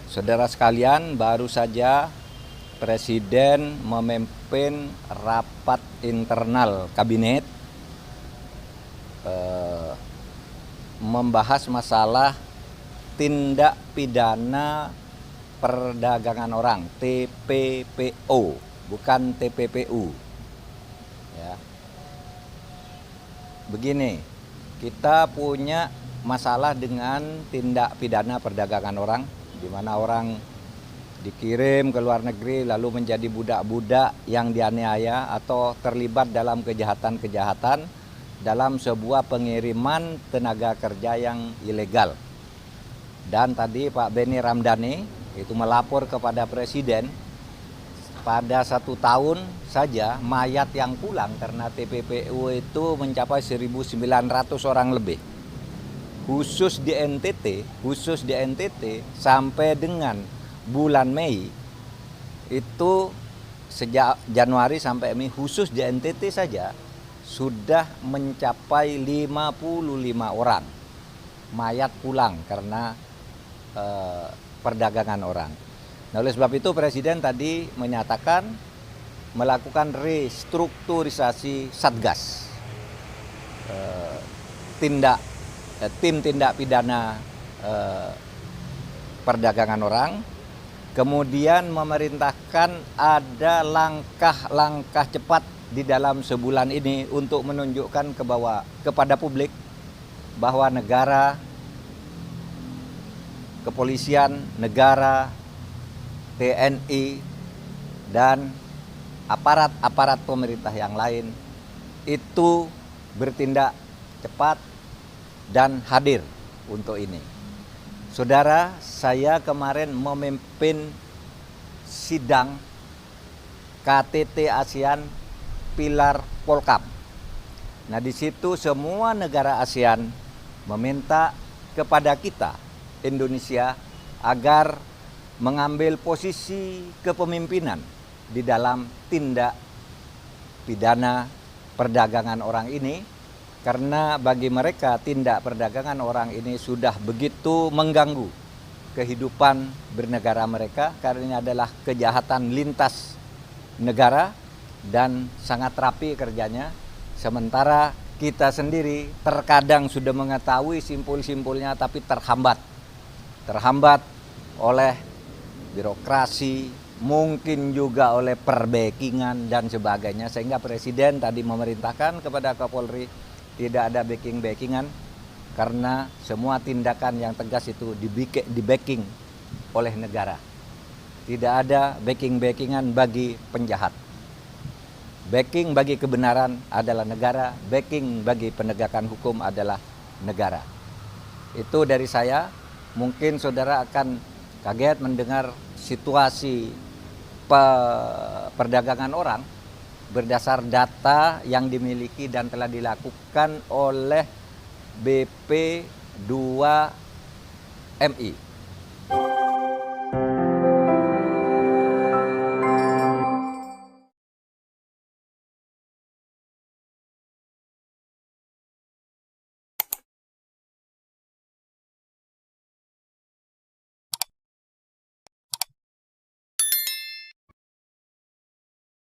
Saudara sekalian, baru saja Presiden memimpin rapat internal kabinet membahas masalah tindak pidana perdagangan orang (TPPO), bukan TPPU. Ya. Begini, kita punya masalah dengan tindak pidana perdagangan orang, di mana orang dikirim ke luar negeri lalu menjadi budak-budak yang dianiaya atau terlibat dalam kejahatan-kejahatan dalam sebuah pengiriman tenaga kerja yang ilegal. Dan tadi Pak Benny Ramdhani itu melapor kepada Presiden, pada 1 tahun saja mayat yang pulang karena TPPU itu mencapai 1.900 orang lebih. Khusus di NTT sampai dengan bulan Mei itu sejak Januari sampai Mei khusus di NTT saja sudah mencapai 55 orang mayat pulang karena perdagangan orang. Nah, oleh sebab itu Presiden tadi menyatakan melakukan restrukturisasi Satgas, tim tindak pidana perdagangan orang, kemudian memerintahkan ada langkah-langkah cepat di dalam sebulan ini untuk menunjukkan kepada publik bahwa negara, kepolisian, negara, TNI, dan aparat-aparat pemerintah yang lain itu bertindak cepat dan hadir untuk ini. Saudara, saya kemarin memimpin sidang KTT ASEAN Pilar Polkam. Nah, di situ semua negara ASEAN meminta kepada kita, Indonesia, agar mengambil posisi kepemimpinan di dalam tindak pidana perdagangan orang ini, karena bagi mereka tindak perdagangan orang ini sudah begitu mengganggu kehidupan bernegara mereka, karena ini adalah kejahatan lintas negara dan sangat rapi kerjanya, sementara kita sendiri terkadang sudah mengetahui simpul-simpulnya tapi terhambat oleh birokrasi, mungkin juga oleh perbackingan dan sebagainya, sehingga Presiden tadi memerintahkan kepada Kapolri tidak ada backing-backingan, karena semua tindakan yang tegas itu di-backing oleh negara. Tidak ada backing-backingan bagi penjahat. Backing bagi kebenaran adalah negara, backing bagi penegakan hukum adalah negara. Itu dari saya. Mungkin saudara akan kaget mendengar situasi perdagangan orang berdasar data yang dimiliki dan telah dilakukan oleh BP2MI.